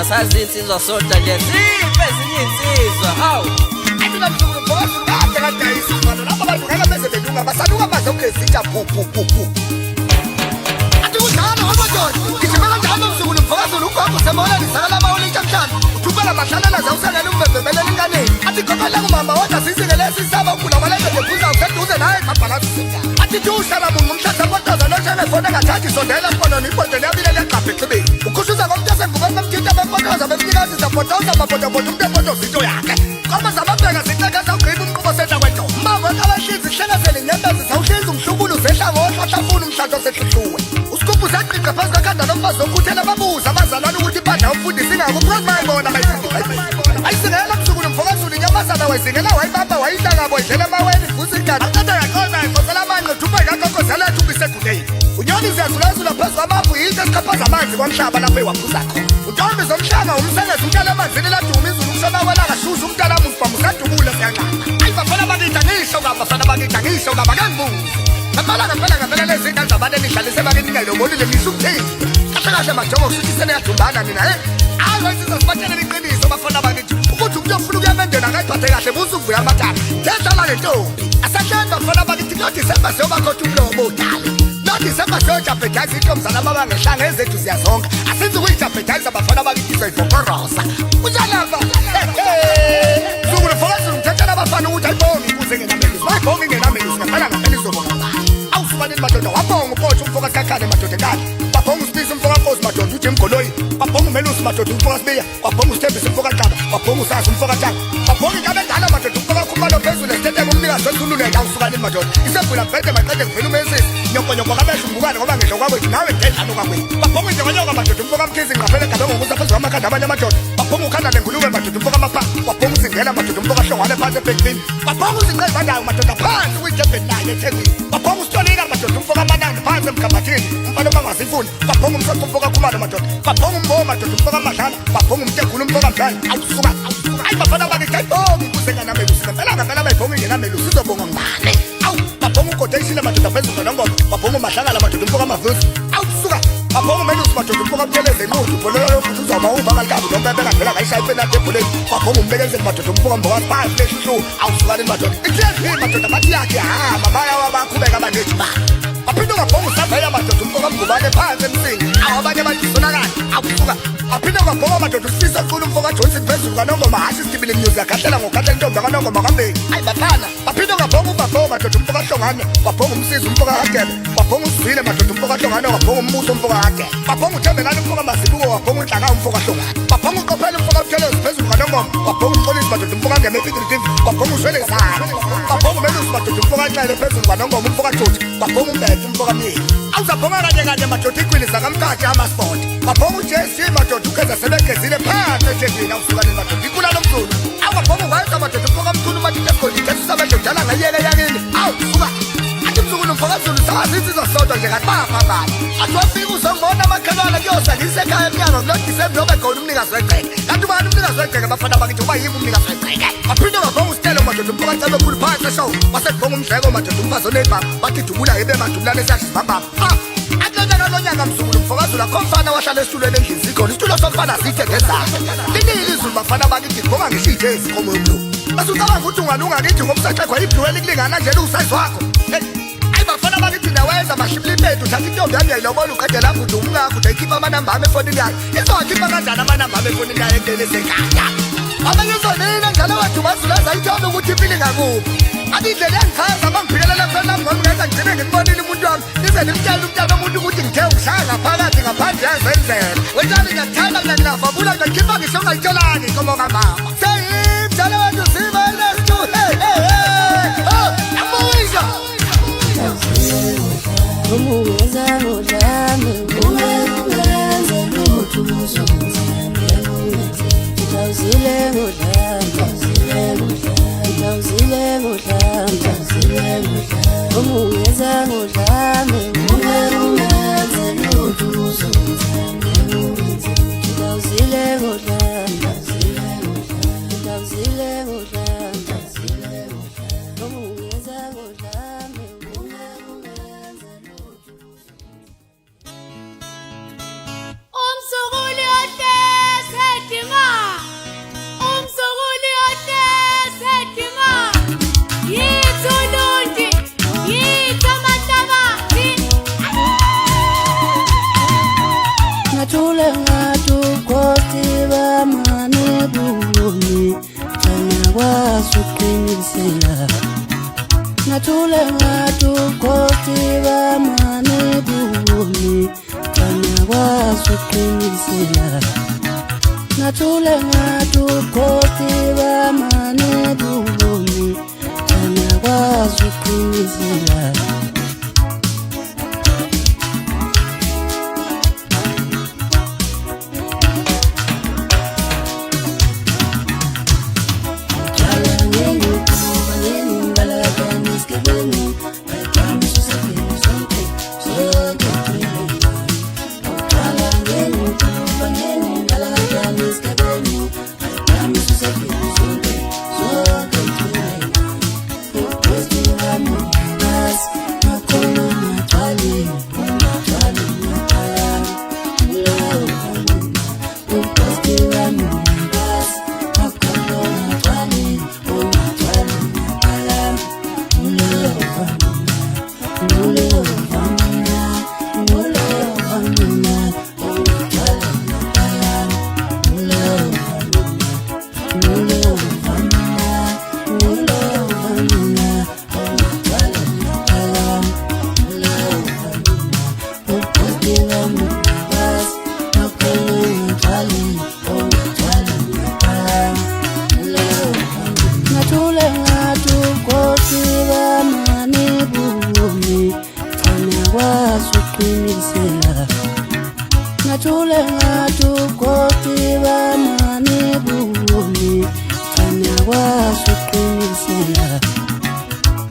Sazi insizwa soda nje siphe ezinye insizwa hawu ayinamzukulu phakathi kade kadayisa manje lapha abantu ngeke beze belunga basaluka bazokuzitha phu athi udala amadoda ngijima kanjalo mzukulu phakathi ukhomba semona lisakala mawuli chamshana uthubela mahlala zawusangela umbebebele inganeni athi khophela kumama wathi sisingelesi sisaba ukula waleke ngephuza useduze naye kabhalasi singa athi uhlala mungu umhlahla kodwa noshebe fona ngathi sondela khona nipondele yabile leqaphe xibeni ukhushuza ngomuntu asengubo bamthinta bempotoza bemnikazi zapotoza mapotopoto umntepoto zinto yakhe koma zababheka ziceka zawugqiba umqubo senta kwento mama abahlinzi hlengazele nyembezi zawuhlinza umhlubulo zehla ngohlahlafuna umhlanto sehluhluwe usikubhu zaqiqa phansi kakhanda nomfazi okhuthela babuza abazalwana ukuthi ibadla umfundisi ingako because bayibona ayisingela mzukulu mfokazulu inyamazana wayizingela wayibamba wayihlangabo idlela emaweni vusa igada aqeda yaqoza yaqozela amanqe thupha ikakokozela thupha isegudeni unyoni ziyazulazula phezu kwamafu yinto esiqaphaza amanzi kwamhlaba lapho ewabuza khona untombi zomhlanga umsengezi umntala amanzini laduma izulu umshona kwelakashusha umntala musibhamu sadubula siyanqaba ayi bafana bakitha ngisho bafana bakitha ngisho kangibuzi ngempela lezi zinto zabantu enihlalise bakithi ngayilobonile ngisho ukuthini kahle majongo kushuthi yadumbana nina ayi sizasibatshela iqiniso bafana bakithi ukuthi umuntu ofuna ukuyamendela akayiphathe kahle buza uvuya amathala lezala lentombi asahleli bafana bakithi kuDisemba siyobakhoda umlomo odala Disemba siyojabhedayisa intombazana babangehlanga ezethu ziyazonga asenze ukuyijabhedayisa bafana bakithi soyivokorosa ujalava mzukulu mfokazulu ngithathela abafana ukuthi ayibonge ibuze ngenamenusi bayibonge ingenamenusi ngempela izobonga ngani awusukanini madoda wabonga upotsha umfoka sikakhane madoda enkani wabonga usibisi umfoka nkosi madoda uthi mgoloyi wabonga umelusi madoda umfoka sibiya wabonga usithembisa umfoka xaba wabonga usasi umfoka tshaba wabonga inkabe endala madoda umfoka khumalo phezulu esitheteke umnikazi wethululeka awusukanini madoda isebhula mbhede maqede ngivela umesisi nyokonyoko kamehla umbukane ngoba ngehlo kwakwethu nawe ngedlalo kwakwethu babhonga injongonyoka madoda umfoka mkhizi ngaphela egabe ngokuza phezu kwamakhanda abanye amadoda babhonga ukhanda lengulube madoda umfoka amapha babhonga uzingela madoda umfoka hlongwane phansi ebhekini babhonga uzinqeza ndawo madoda phansi kuyijebheni naye ethezini babhonga usitolika madoda umfoka amanani phansi emkhabathini umfana obangazifuni babhonga umsoco umfoka khumalo madoda babhonga umbo madoda umfoka amadlala babhonga umtegula umfoka mdlali awusuka ayi bafana bakithi ayibonga ukuze ngenamelusi ngempela bayibhonga ingenamelusi izobonga ngibane awu babhonga ugodeyisile madoda phezulu nongoma babhonga mahlangala madoda umfoka amavuzi awusuka babhonga umelusi madoda umfoka mtheleze inqudu ubholelo yokuthi uzawumawuva kalikabi lompepela ngivela ngayishaya ipenati ebholeni babhonga umbekezeli madoda umfoka mboka siphaya fleshihlu awusukanini madoda ihlezi madoda bathi yakhe hamba bayawa bakhubeka abanethi ba aphinde ungabhonga usavela madoda umfoka mgubane phansi emsingi awabanye badisonakala awusuka aphinde ungabhonga madoda usifisa kulo umfoka Johnson phezulu kanongoma hashi isitibile music akahlela ngokhahlela intombi kanongoma kambeni ayi bafana aphinde ungabhonga ubabhonga madoda umfoka hlongane wabhonga umsizi umfoka kagebe wabhonga usivile madoda umfoka hlongane wabhonga umbuso umfoka kagebe wabhonga uthembelani umfoka mazibuko wabhonga unhlaka umfoka hlongane wabhonga uqophela umfoka mthelezi phezulu kanongoma wabhonga umpolisi madoda umfoka ngeme ePitritiv wabhonga uswele zana wabhonga umelusi madoda umfoka nxele phezulu kanongoma umfoka Jothi wabhonga umbethe umfoka mini awuzabhonga kanye madoda iqwili zakamkhathi amasport wabhonga uJC madoda ukeza sebegezile phansi ethezini awusukanini madoda ikula lomzulu awabhonga ungayeza madoda umfoka mthunu madoda egodini esisabedle njalo ngayeke yakini awusuka athi mzukulu mfokazulu sazi sizosodwa nje ngathi bayafambana athi wafika uzongibona amakhelwane kuyosa ngisekhaya emnyango kuloDisemba yobe khona umnikazi wegceke kanti ubani umnikazi wegceke bafana bakithi uba yimi umnikazi wegceke aphinde babhonga usitelo madoda umfoka ncebekulu phansi eshow wasebhonga umdleko madoda umfazi onebhama bathi dubula yebe madubulane esiyasizibambama akulonyaka mzukulu mfokazulu akho mfana wahlala esitulweni endlini sikhona isitulo somfana sithe ngezakhe linile izulu bafana bakithi ngibonga ngisho ijezi komunye umlungu basucabanga ukuthi ungalunga kithi ngomsaxekwa ibhluweli kulingana nje usize wakho mashimlibedu uthatha intombi yami yayilobona uqede lapho udumngakho udayikhipha amanamba ami efonini yakhe izowakhipha kanjani amanamba ami efonini yayo ekudeni esekhaya abanye izonina njalo wadumazulaza ayithombe ukuthi impilo ingakuphi abindlela yangichaza bangiphikelela mfana nami ngokungenza ngigcine ngikubonile umuntu wami nize nimtshela umntana omuntu ukuthi ngithe uhlala ngaphakathi ngaphandle yazenzela wetshali ngiyakuthanda mina ngiyavabula ngiyakhipha ngisho ungayitshelani inkomo kamama seyimdala wethu siba lestu amoyisha umuweza udlame ungenza lutho uzongizambe utawuzile ngudlame umuweza udlame ungenza lutho uzongizambe utawuzile ngudlame umuweza udlame umsukuli ohlese edinga umsukuli ohlese edinga yithi ulundi yithi amahlabathi ngathule ngathi ukhoti bamane buyomi ngiyakwazi ukuqinisela ngathule ngathi ukhoti bamane buyomi ngiyakwazi ukuqinisela ngathule ngathi ukhoti bamane buyomi ngiyakwazi ukuqinisela ngathule ngathi ukhoti bamane buyomi ngiyakwazi ukuqinisela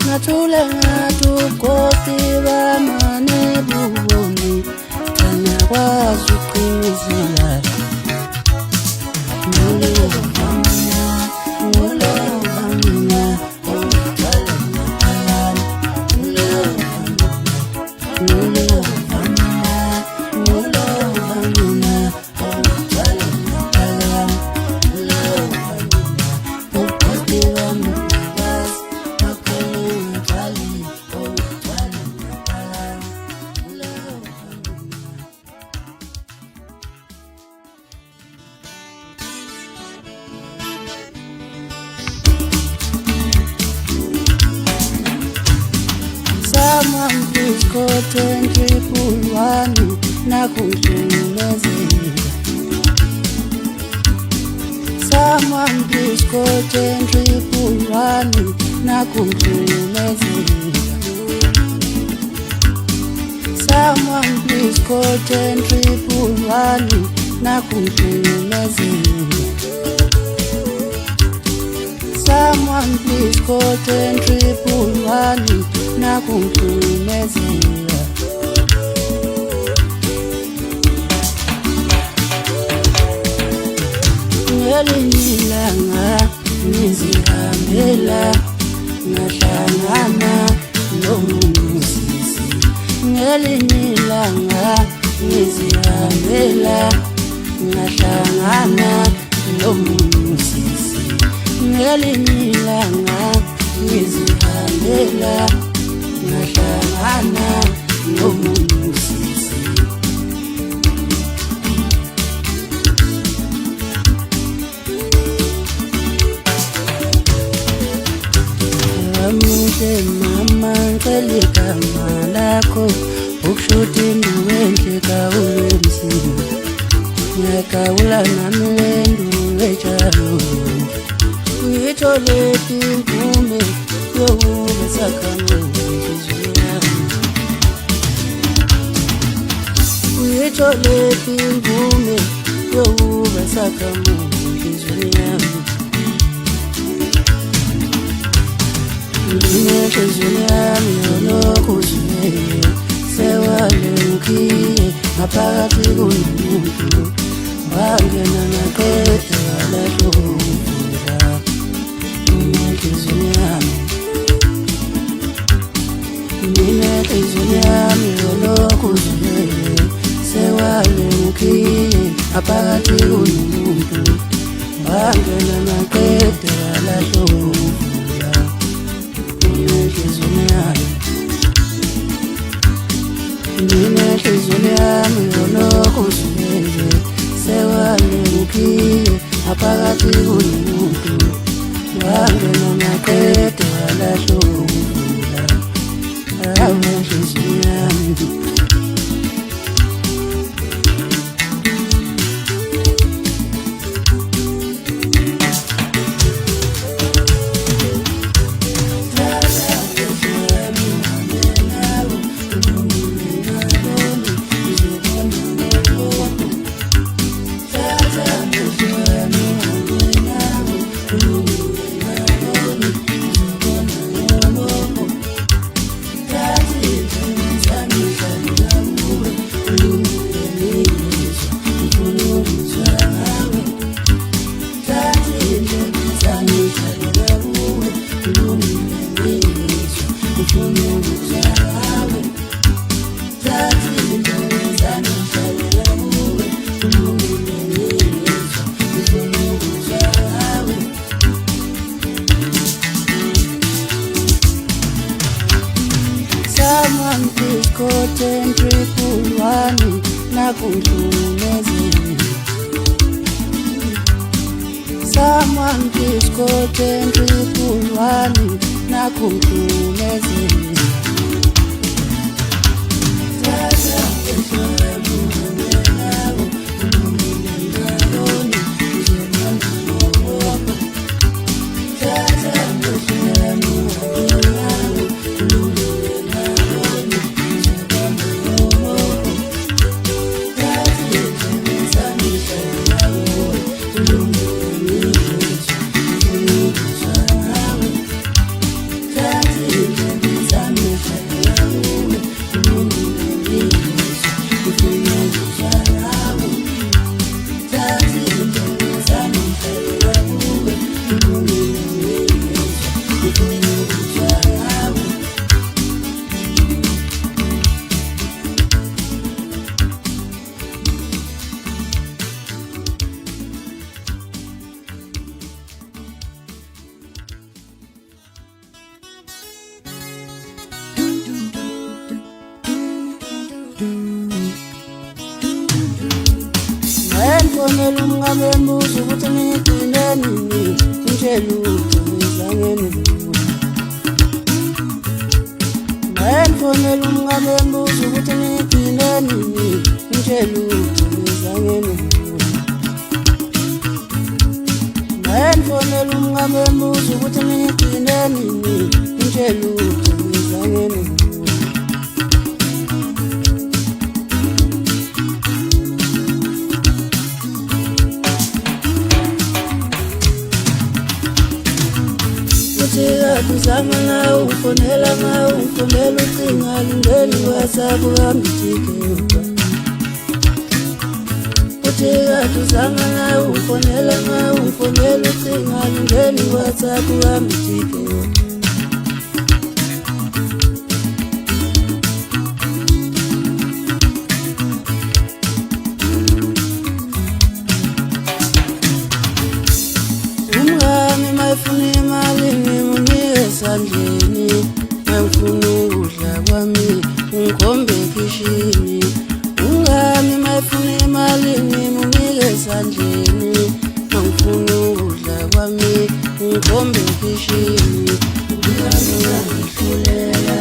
ngathule ngathi ukhoti bamane buyomi ngiyakwazi ukuqinisela Someone please call 10-111 nakuhlukumezela. Someone please call 10-111 nakuhlukumezela. Someone please call 10-111 nakuhlukumezela. Someone please call 10-111 nakuhlukumezela. Ngelinye ilanga ngizihambela ngahlangana nomusisi. Ngelinye ilanga ngizihambela ngahlangana nomusisi. Ngelinye ilanga ngizihambela ngahlangana ngicela igama lakho ukushuthi induwenhle kawulemzini ngiyagawula nami lendu etshalo uyitholephi imvume yokuba sakhamuzi enhlizweni yami uyitholephi imvume yokuba sakhamuzi enhlizweni yami enhlizweni yami yolokhu uzwele sewalemkhiye ngaphakathi kunomuntu wangena naqeda walahlomvula enhlizweni yami enhlizweni yami yolokhu uzwele sewalemkhiye ngaphakathi kunomuntu wangena naqeda walahlomvula enhlizweni yami enhlizweni yami yolokhu uzwele sewalemkhiye ngaphakathi kunomuntu wangena naqeda walahlomvula enhlizweni yami Someone please call 10 triple one nakuhlukumezile. Someone please call 10 triple one nakuhlukumezile. Ngiyambonela umngane wembuzo ukuthi ngigcine nini ngitshela ukuthi ngizangene ngiyambonela umngane wembuzo ukuthi ngigcine nini ngitshela ukuthi ngizangene ngiyambonela umngane wembuzo ukuthi ngigcine nini ngitshela ukuthi ngizangene Tuzama na ufonela ucinga lingeli WhatsApp ngambithike Uthika tuzama na ufonela ucinga lingeli WhatsApp ngambithike Umngani mayifuna imali ngimunike esandleni ngifuna ukudla kwami ungikhombe ekishini Umngani mayifuna imali ngimunike esandleni ngifuna ukudla kwami ungikhombe ekishini Umngani ngihlulela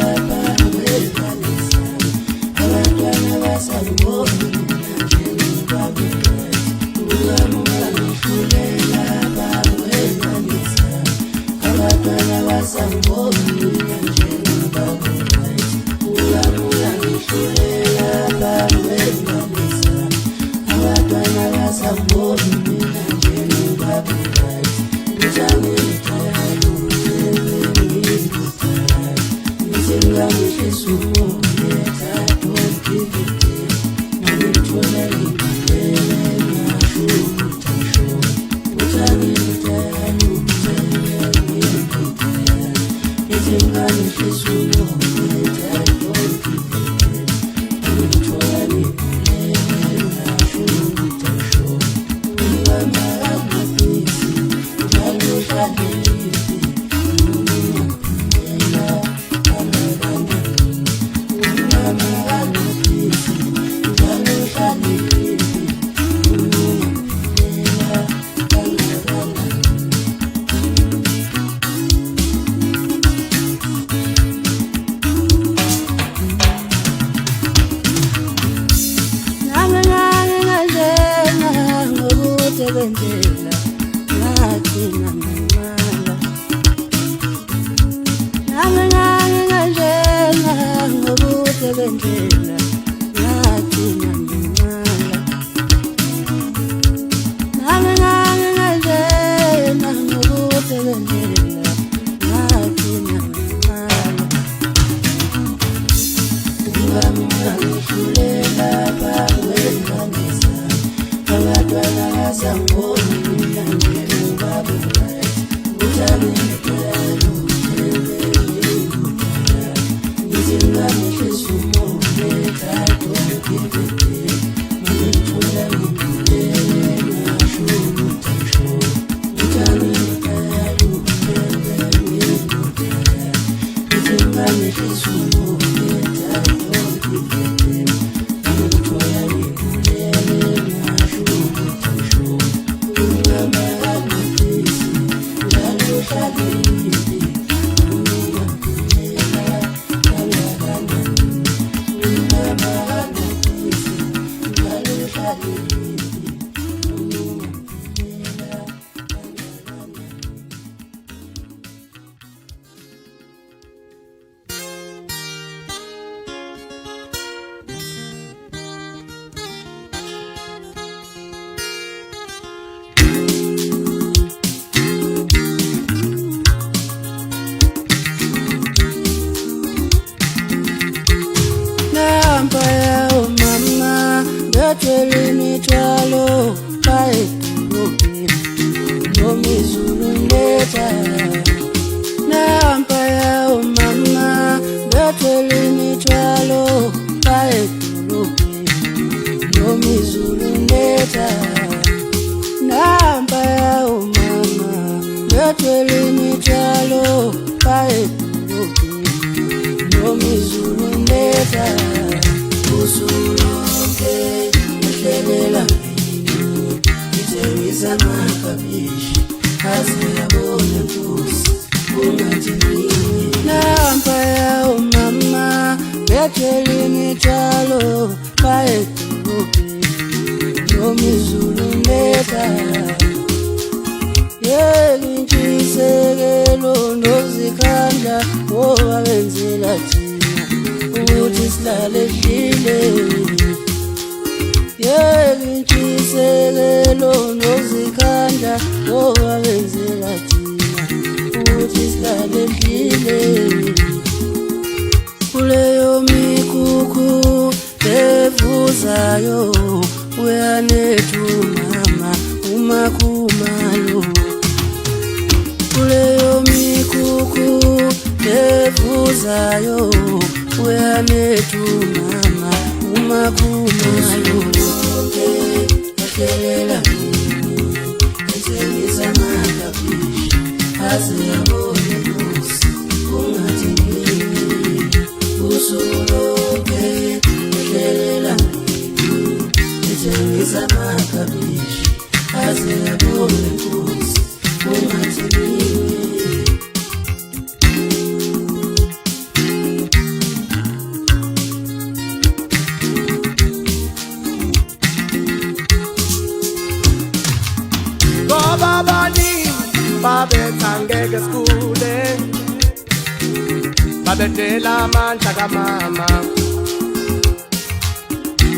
Babetela manja kamama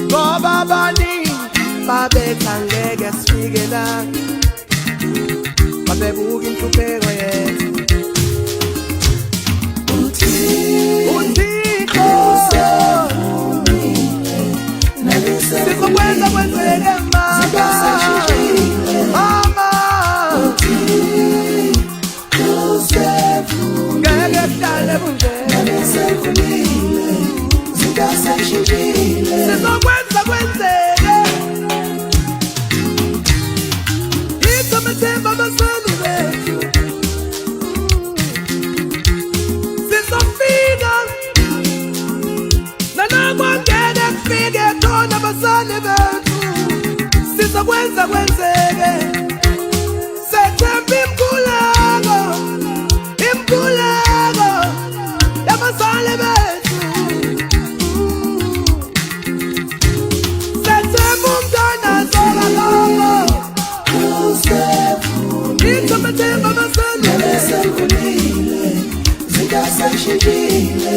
Ngoba bani babetha ngeke sifike la Babebuka inhlupheko yethu sezikhulile zinto seyishintshile sizokwenza kwenzeke yithi amathemba abazali bethu sizofika nanokwangeke kufike khona abazali bethu sizokwenza kwenzeke sethemba imkhuleko yabazali bethu sethemba umntwana zolakoko Ithamathemba abazali sezikhulile zinto seyishintshile